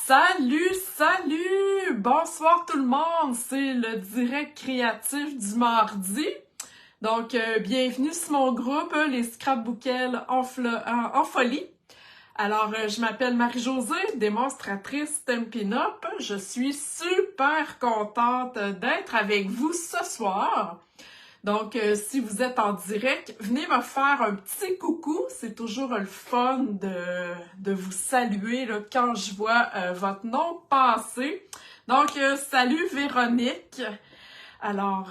Salut, salut! Bonsoir tout le monde! C'est le direct créatif du mardi. Donc, bienvenue sur mon groupe, les Scrapbookels en folie. Alors, je m'appelle Marie-Josée, démonstratrice Stampin' Up. Je suis super contente d'être avec vous ce soir. Donc, si vous êtes en direct, venez me faire un petit coucou. C'est toujours le fun de vous saluer là, quand je vois votre nom passer. Donc, salut Véronique. Alors,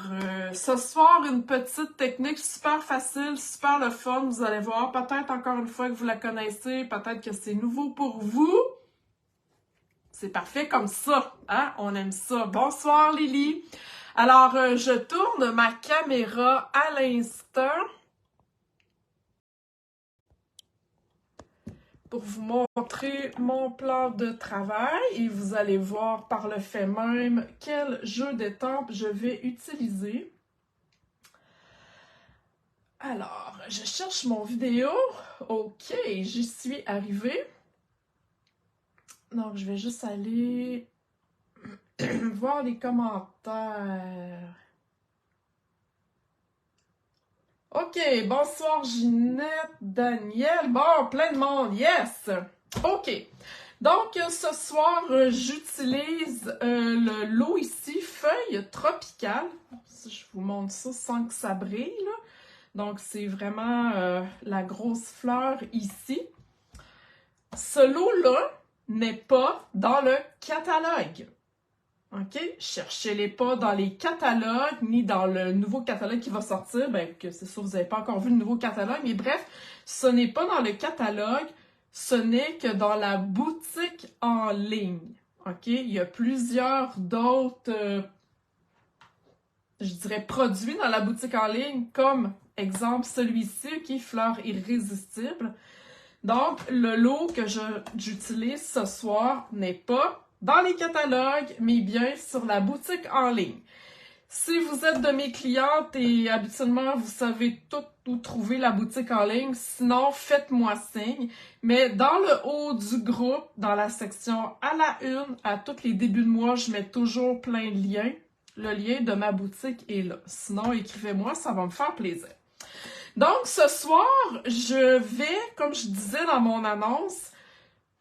ce soir, une petite technique super facile, super le fun. Vous allez voir, peut-être encore une fois que vous la connaissez, peut-être que c'est nouveau pour vous. C'est parfait comme ça, hein? On aime ça. Bonsoir Lily. Alors, je tourne ma caméra à l'instant pour vous montrer mon plan de travail et vous allez voir par le fait même quel jeu d'étampes je vais utiliser. Alors, je cherche mon vidéo. OK, j'y suis arrivée. Donc, je vais juste aller voir les commentaires. OK, bonsoir Ginette, Daniel, bon, plein de monde, yes! OK, donc ce soir, j'utilise le lot ici, feuille tropicale. Je vous montre ça sans que ça brille, là. Donc, c'est vraiment la grosse fleur ici. Ce lot-là n'est pas dans le catalogue. OK? Cherchez-les pas dans les catalogues, ni dans le nouveau catalogue qui va sortir. Ben, que c'est sûr, vous n'avez pas encore vu le nouveau catalogue. Mais bref, ce n'est pas dans le catalogue. Ce n'est que dans la boutique en ligne. OK? Il y a plusieurs d'autres, je dirais, produits dans la boutique en ligne, comme, exemple, celui-ci, qui est Fleur irrésistible. Donc, le lot que j'utilise ce soir n'est pas dans les catalogues, mais bien sur la boutique en ligne. Si vous êtes de mes clientes et habituellement vous savez tout où trouver la boutique en ligne, sinon faites-moi signe. Mais dans le haut du groupe, dans la section à la une, à tous les débuts de mois, je mets toujours plein de liens. Le lien de ma boutique est là. Sinon, écrivez-moi, ça va me faire plaisir. Donc, ce soir, je vais, comme je disais dans mon annonce,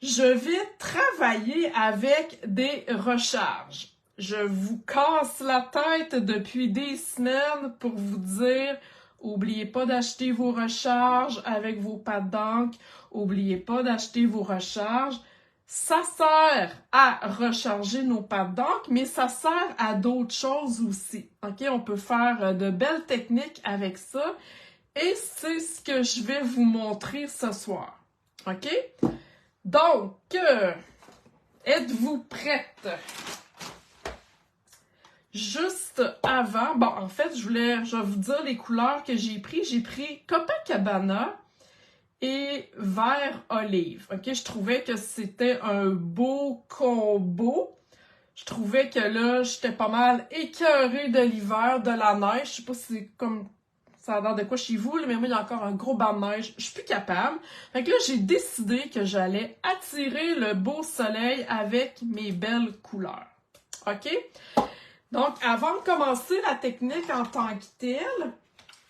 je vais travailler avec des recharges. Je vous casse la tête depuis des semaines pour vous dire, oubliez pas d'acheter vos recharges avec vos pattes d'encre, oubliez pas d'acheter vos recharges. Ça sert à recharger nos pattes d'encre, mais ça sert à d'autres choses aussi. OK? On peut faire de belles techniques avec ça. Et c'est ce que je vais vous montrer ce soir. OK? Donc, êtes-vous prête? Juste avant, bon, en fait, je vais vous dire les couleurs que j'ai pris. J'ai pris Copacabana et vert olive. OK? Je trouvais que c'était un beau combo. Je trouvais que là, j'étais pas mal écœurée de l'hiver, de la neige. Je sais pas si c'est comme... ça a l'air de quoi chez vous, mais moi, il y a encore un gros banc de neige. Je suis plus capable. Fait que là, j'ai décidé que j'allais attirer le beau soleil avec mes belles couleurs. OK? Donc, avant de commencer la technique en tant que telle,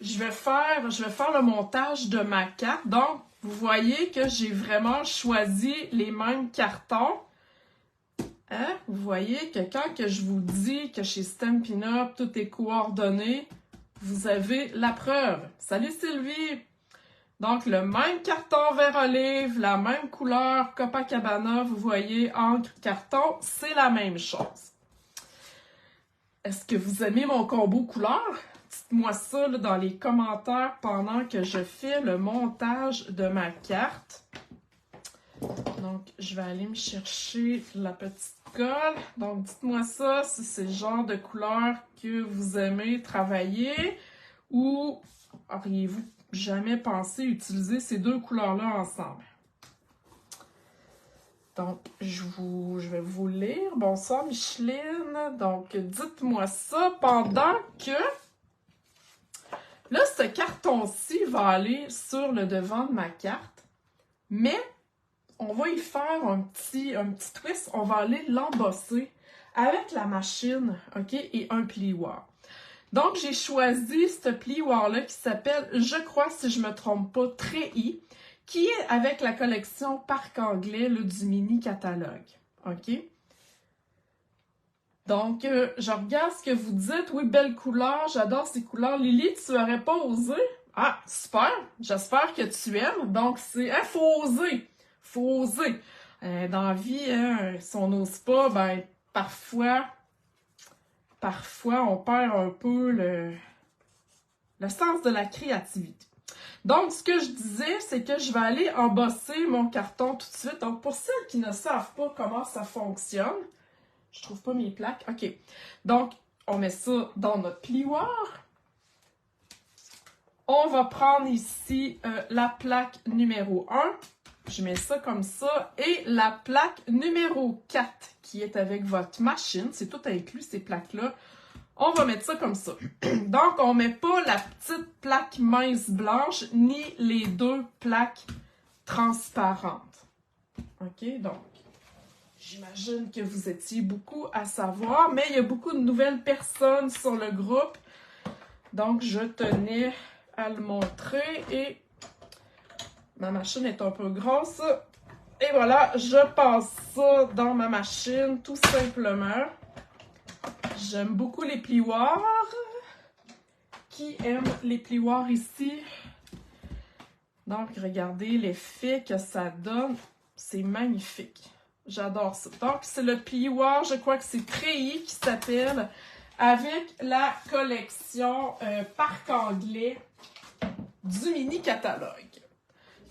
je vais faire le montage de ma carte. Donc, vous voyez que j'ai vraiment choisi les mêmes cartons. Hein? Vous voyez que quand que je vous dis que chez Stampin' Up, tout est coordonné, vous avez la preuve. Salut Sylvie! Donc, le même carton vert olive, la même couleur Copacabana, vous voyez, encre, carton, c'est la même chose. Est-ce que vous aimez mon combo couleur? Dites-moi ça là, dans les commentaires pendant que je fais le montage de ma carte. Donc, je vais aller me chercher la petite colle. Donc, dites-moi ça si c'est le genre de couleur que vous aimez travailler ou auriez-vous jamais pensé utiliser ces deux couleurs-là ensemble? Donc, je vais vous lire. Bonsoir Micheline. Donc, dites-moi ça pendant que... Là, ce carton-ci va aller sur le devant de ma carte, mais on va y faire un petit twist. On va aller l'embosser avec la machine, OK, et un plioir. Donc, j'ai choisi ce plioir-là qui s'appelle, je crois, si je me trompe pas, Treillis, qui est avec la collection Parc Anglais là, du mini-catalogue. OK? Donc, je regarde ce que vous dites. Oui, belle couleur, j'adore ces couleurs. Lily, tu n'aurais pas osé? Ah, super! J'espère que tu aimes. Donc, c'est... Hein, faut oser! Faut oser! Dans la vie, hein, si on n'ose pas, ben, parfois, on perd un peu le sens de la créativité. Donc, ce que je disais, c'est que je vais aller embosser mon carton tout de suite. Donc, pour celles qui ne savent pas comment ça fonctionne, je trouve pas mes plaques. OK. Donc, on met ça dans notre plioir. On va prendre ici la plaque numéro 1. Je mets ça comme ça. Et la plaque numéro 4 qui est avec votre machine. C'est tout inclus, ces plaques-là. On va mettre ça comme ça. Donc, on ne met pas la petite plaque mince blanche ni les deux plaques transparentes. OK? Donc, j'imagine que vous étiez beaucoup à savoir, mais il y a beaucoup de nouvelles personnes sur le groupe. Donc, je tenais à le montrer et ma machine est un peu grosse. Et voilà, je passe ça dans ma machine tout simplement. J'aime beaucoup les plioirs. Qui aime les plioirs ici? Donc, regardez l'effet que ça donne. C'est magnifique. J'adore ça. Donc, c'est le plioir, je crois que c'est Treillis qui s'appelle, avec la collection Parc Anglais du mini-catalogue.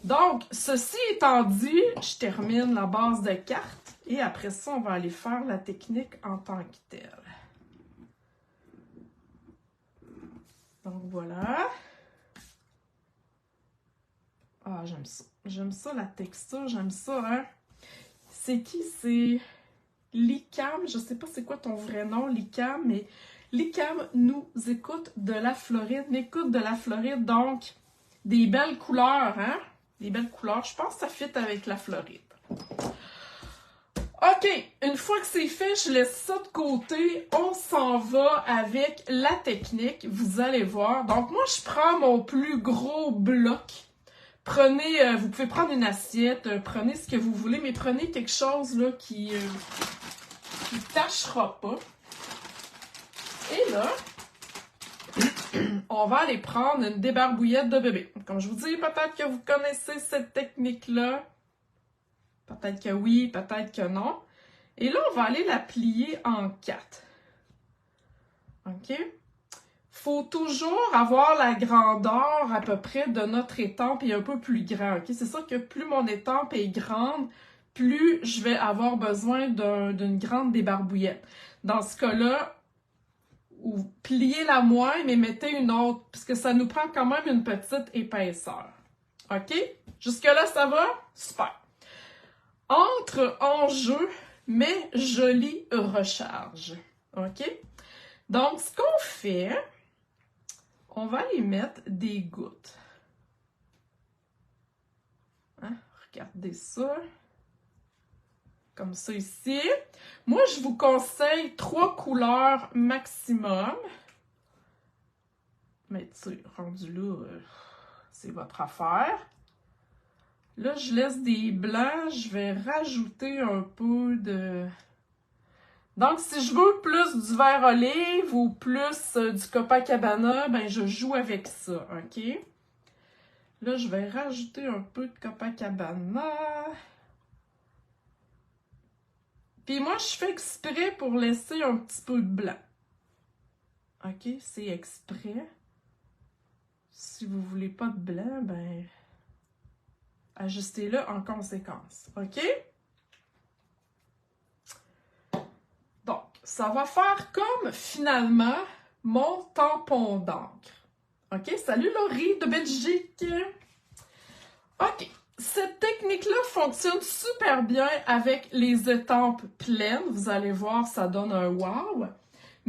Donc, ceci étant dit, je termine la base de cartes et après ça, on va aller faire la technique en tant que telle. Donc, voilà. Ah, j'aime ça. J'aime ça, la texture. J'aime ça, hein? C'est qui? C'est Licam. Je sais pas c'est quoi ton vrai nom, Licam, mais Licam nous écoute de la Floride. M'écoute de la Floride, donc des belles couleurs, hein? Des belles couleurs. Je pense que ça fit avec la Floride. OK, une fois que c'est fait, je laisse ça de côté. On s'en va avec la technique. Vous allez voir. Donc, moi, je prends mon plus gros bloc. Prenez, vous pouvez prendre une assiette, prenez ce que vous voulez, mais prenez quelque chose là qui tâchera pas. Et là, on va aller prendre une débarbouillette de bébé. Comme je vous dis, peut-être que vous connaissez cette technique-là. Peut-être que oui, peut-être que non. Et là, on va aller la plier en 4. OK? Faut toujours avoir la grandeur à peu près de notre étampe et un peu plus grand. OK? C'est sûr que plus mon étampe est grande, plus je vais avoir besoin d'une grande débarbouillette. Dans ce cas-là, pliez-la moins, mais mettez une autre, puisque ça nous prend quand même une petite épaisseur. OK? Jusque-là, ça va? Super. Entre en jeu mes jolies recharges. OK? Donc, ce qu'on fait, on va aller mettre des gouttes. Hein? Regardez ça. Comme ça ici. Moi, je vous conseille 3 couleurs maximum. Mais tu sais, rendu là, c'est votre affaire. Là, je laisse des blancs. Je vais rajouter un peu de... Donc, si je veux plus du vert olive ou plus du Copacabana, ben je joue avec ça, OK? Là, je vais rajouter un peu de Copacabana. Puis moi, je fais exprès pour laisser un petit peu de blanc. OK? C'est exprès. Si vous voulez pas de blanc, ben... ajustez-le en conséquence. OK? Donc, ça va faire comme, finalement, mon tampon d'encre. OK? Salut Laurie de Belgique! OK. Cette technique-là fonctionne super bien avec les étampes pleines. Vous allez voir, ça donne un wow.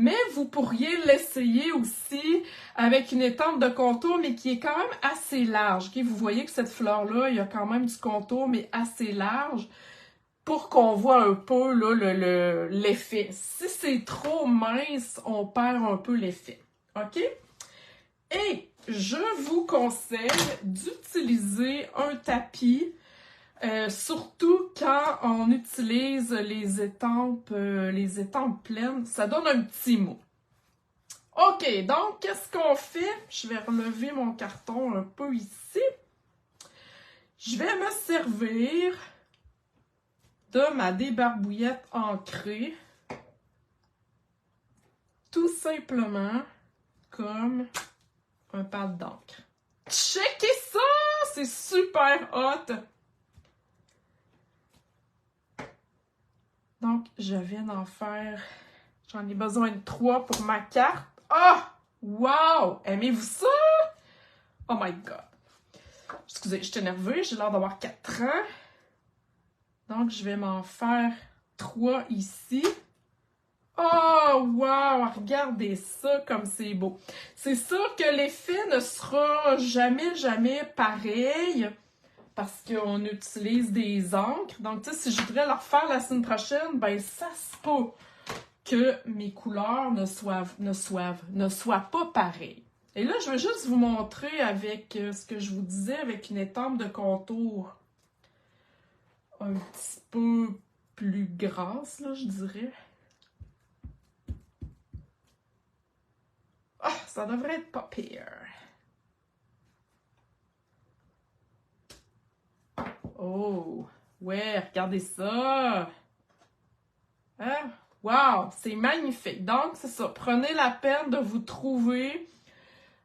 Mais vous pourriez l'essayer aussi avec une étampe de contour, mais qui est quand même assez large. Okay? Vous voyez que cette fleur-là, il y a quand même du contour, mais assez large, pour qu'on voit un peu là, l'effet. Si c'est trop mince, on perd un peu l'effet. OK? Et je vous conseille d'utiliser un tapis, surtout quand on utilise les étampes pleines. Ça donne un petit mot. OK, donc qu'est-ce qu'on fait? Je vais relever mon carton un peu ici. Je vais me servir de ma débarbouillette ancrée, tout simplement comme un pad d'encre. Checkez ça! C'est super hot! Donc, je viens d'en faire... J'en ai besoin de 3 pour ma carte. Ah! Oh! Wow! Aimez-vous ça? Oh my God! Excusez, je suis énervée. J'ai l'air d'avoir 4 ans. Donc, je vais m'en faire 3 ici. Oh, wow! Regardez ça comme c'est beau. C'est sûr que l'effet ne sera jamais pareil parce qu'on utilise des encres. Donc, tu sais, si je voudrais le refaire la semaine prochaine, ben, ça se peut que mes couleurs ne soient pas pareilles. Et là, je vais juste vous montrer avec ce que je vous disais, avec une étampe de contour un petit peu plus grasse, là, je dirais. Ah, ça devrait être pas pire. Oh, ouais, regardez ça. Hein? Wow, c'est magnifique. Donc, c'est ça. Prenez la peine de vous trouver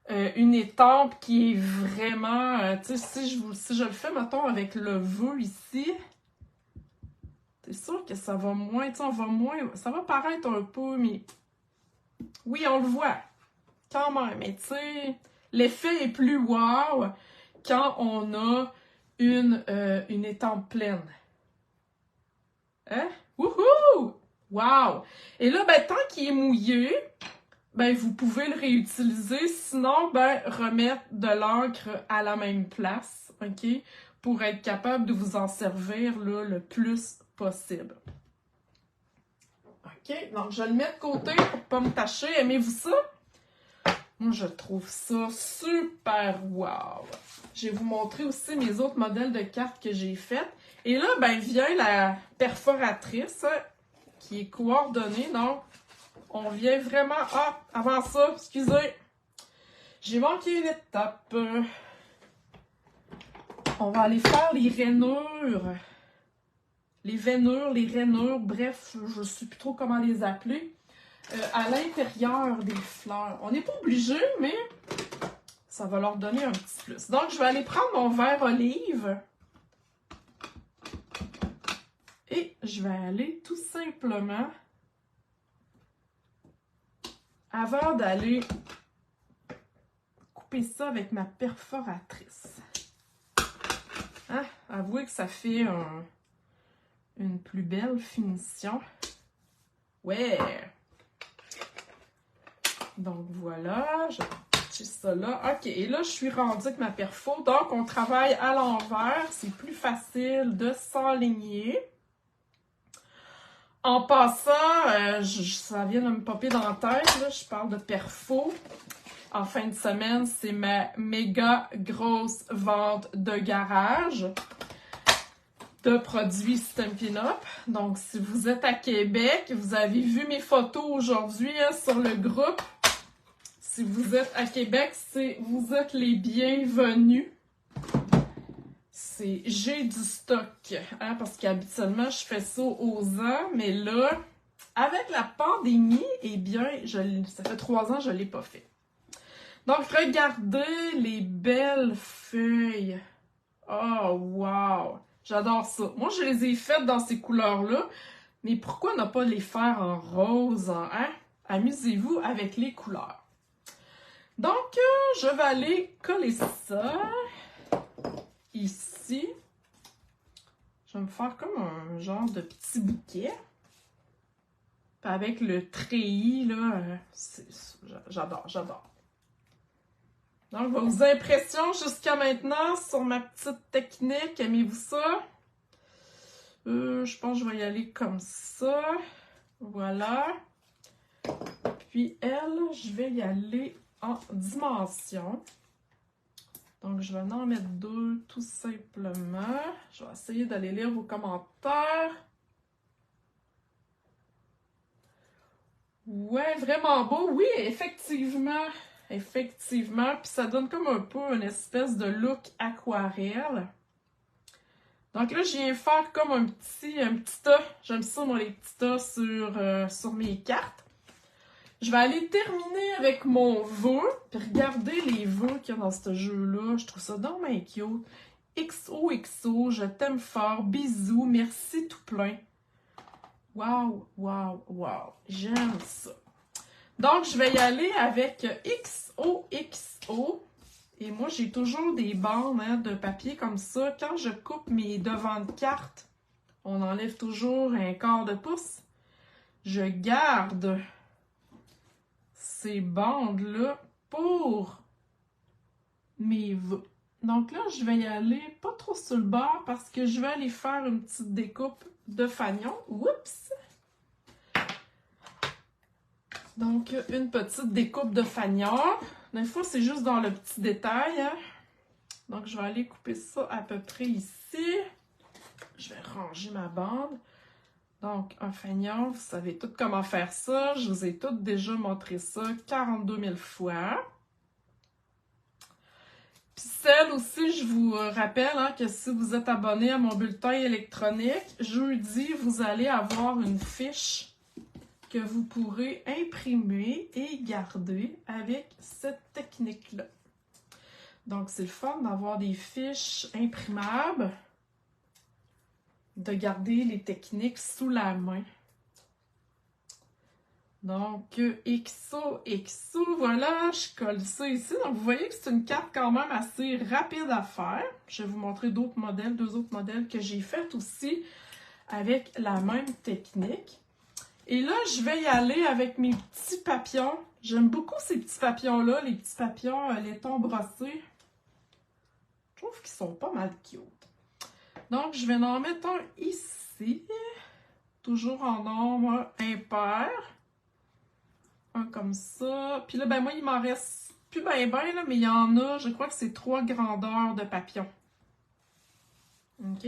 une étampe qui est vraiment... tu sais, si je le fais, mettons, avec le vœu ici, c'est sûr que ça va moins... Tu sais, on va moins... Ça va paraître un peu, mais... Oui, on le voit. Quand même. Mais tu sais, l'effet est plus wow quand on a une étampe pleine. Hein? Wouhou! Wow! Et là, ben, tant qu'il est mouillé, ben, vous pouvez le réutiliser. Sinon, ben, remettre de l'encre à la même place, OK? Pour être capable de vous en servir là, le plus possible. OK? Donc, je le mets de côté pour pas me tacher. Aimez-vous ça? Moi, je trouve ça super wow! Je vais vous montrer aussi mes autres modèles de cartes que j'ai faites. Et là, ben, vient la perforatrice qui est coordonnée. Donc, on vient vraiment... Ah, avant ça, excusez, j'ai manqué une étape. On va aller faire les rainures. Les veinures, les rainures, bref, je ne sais plus trop comment les appeler. À l'intérieur des fleurs. On n'est pas obligé, mais ça va leur donner un petit plus. Donc, je vais aller prendre mon verre olive. Et je vais aller tout simplement, avant d'aller couper ça avec ma perforatrice. Hein? Avouez que ça fait une plus belle finition. Ouais! Donc voilà, je vais pitcher ça là. OK, et là, je suis rendue avec ma perfo. Donc, on travaille à l'envers. C'est plus facile de s'enligner. En passant, ça vient de me popper dans la tête, là, je parle de perfo. En fin de semaine, c'est ma méga grosse vente de garage de produits Stampin' Up. Donc, si vous êtes à Québec, vous avez vu mes photos aujourd'hui sur le groupe. Si vous êtes à Québec, vous êtes les bienvenus. J'ai du stock, hein, parce qu'habituellement, je fais ça aux ans, mais là, avec la pandémie, eh bien, ça fait 3 ans que je ne l'ai pas fait. Donc, regardez les belles feuilles. Oh, wow! J'adore ça. Moi, je les ai faites dans ces couleurs-là, mais pourquoi ne pas les faire en rose, hein? Amusez-vous avec les couleurs. Donc, je vais aller coller ça ici. Je vais me faire comme un genre de petit bouquet. Puis avec le treillis, là, j'adore, j'adore. Donc, vos impressions jusqu'à maintenant sur ma petite technique, aimez-vous ça? Je pense que je vais y aller comme ça. Voilà. Puis elle, je vais y aller en dimension. Donc, je vais en mettre 2 tout simplement. Je vais essayer d'aller lire vos commentaires. Ouais, vraiment beau. Oui, effectivement. Effectivement. Puis ça donne comme un peu une espèce de look aquarelle. Donc là, je viens faire comme un petit tas. J'aime ça, moi, les petits tas sur mes cartes. Je vais aller terminer avec mon vœu. Puis regardez les vœux qu'il y a dans ce jeu-là. Je trouve ça dommage cute. XOXO, je t'aime fort. Bisous, merci tout plein. Wow, wow, wow. J'aime ça. Donc, je vais y aller avec XOXO. Et moi, j'ai toujours des bandes de papier comme ça. Quand je coupe mes devants de cartes, on enlève toujours un quart de pouce. Je garde ces bandes-là pour mes vœux. Donc là, je vais y aller pas trop sur le bord parce que je vais aller faire une petite découpe de fanion. Oups! Donc, une petite découpe de fanion. Des fois, c'est juste dans le petit détail. Hein? Donc, je vais aller couper ça à peu près ici. Je vais ranger ma bande. Donc, un fanion, vous savez tout comment faire ça. Je vous ai toutes déjà montré ça 42 000 fois. Puis celle aussi, je vous rappelle hein, que si vous êtes abonné à mon bulletin électronique, jeudi, vous allez avoir une fiche que vous pourrez imprimer et garder avec cette technique-là. Donc, c'est le fun d'avoir des fiches imprimables, de garder les techniques sous la main. Donc, XOXO, voilà, je colle ça ici. Donc, vous voyez que c'est une carte quand même assez rapide à faire. Je vais vous montrer d'autres modèles, 2 autres modèles que j'ai fait aussi avec la même technique. Et là, je vais y aller avec mes petits papillons. J'aime beaucoup ces petits papillons-là, les petits papillons laiton brossés. Je trouve qu'ils sont pas mal cute. Donc, je vais en mettre un ici. Toujours en nombre impair. Un comme ça. Puis là, ben moi, il m'en reste plus ben là, mais il y en a, je crois que c'est 3 grandeurs de papillons. OK?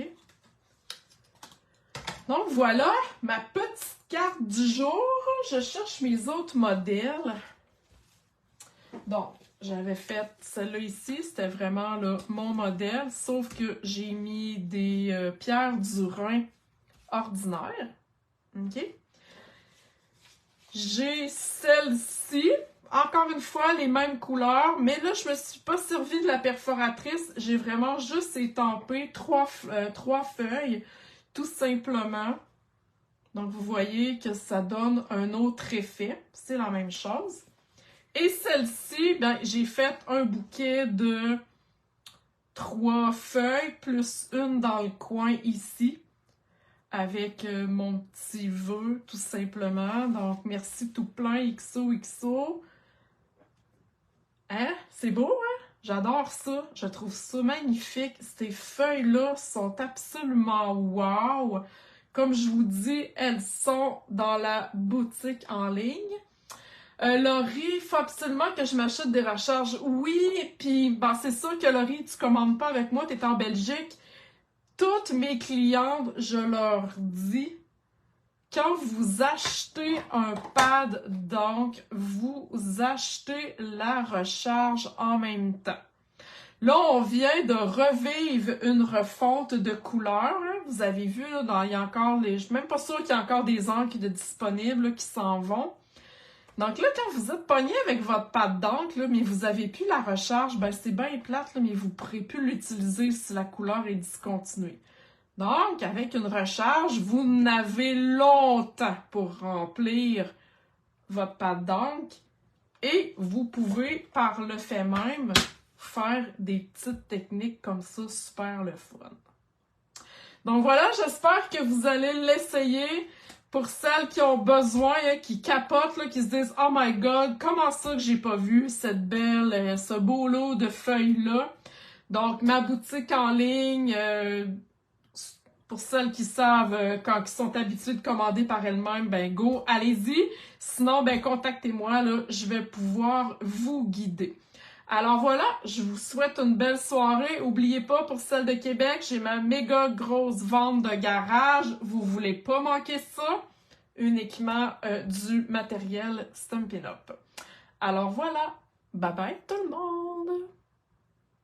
Donc, voilà ma petite carte du jour. Je cherche mes autres modèles. Donc, j'avais fait celle-là ici. C'était vraiment là, mon modèle. Sauf que j'ai mis des pierres du Rhin ordinaires. OK? J'ai celle-ci. Encore une fois, les mêmes couleurs. Mais là, je me suis pas servi de la perforatrice. J'ai vraiment juste étampé 3 feuilles. Tout simplement. Donc, vous voyez que ça donne un autre effet. C'est la même chose. Et celle-ci, ben, j'ai fait un bouquet de 3 feuilles, plus une dans le coin ici, avec mon petit vœu, tout simplement. Donc, merci tout plein, XOXO. Hein? C'est beau, hein? J'adore ça. Je trouve ça magnifique. Ces feuilles-là sont absolument wow! Comme je vous dis, elles sont dans la boutique en ligne. Laurie, il faut absolument que je m'achète des recharges. Oui, puis ben, c'est sûr que Laurie, tu commandes pas avec moi, tu es en Belgique. Toutes mes clientes, je leur dis, quand vous achetez un pad, donc, vous achetez la recharge en même temps. Là, on vient de revivre une refonte de couleurs. Hein. Vous avez vu, là, il y a encore les... Je suis même pas sûre qu'il y a encore des encres de disponibles là, qui s'en vont. Donc là, quand vous êtes pogné avec votre pâte d'encre, mais vous n'avez plus la recharge, ben c'est bien plate, là, mais vous ne pourrez plus l'utiliser si la couleur est discontinuée. Donc, avec une recharge, vous n'avez longtemps pour remplir votre pâte d'encre et vous pouvez, par le fait même, faire des petites techniques comme ça, super le fun. Donc voilà, j'espère que vous allez l'essayer. Pour celles qui ont besoin, hein, qui capotent, là, qui se disent « Oh my God, comment ça que j'ai pas vu cette belle, ce beau lot de feuilles-là? » Donc, ma boutique en ligne, pour celles qui savent, quand ils sont habitués de commander par elles-mêmes, ben go, allez-y. Sinon, ben contactez-moi, là, je vais pouvoir vous guider. Alors voilà, je vous souhaite une belle soirée. N'oubliez pas, pour celle de Québec, j'ai ma méga grosse vente de garage. Vous voulez pas manquer ça? Uniquement du matériel Stampin' Up. Alors voilà, bye bye tout le monde!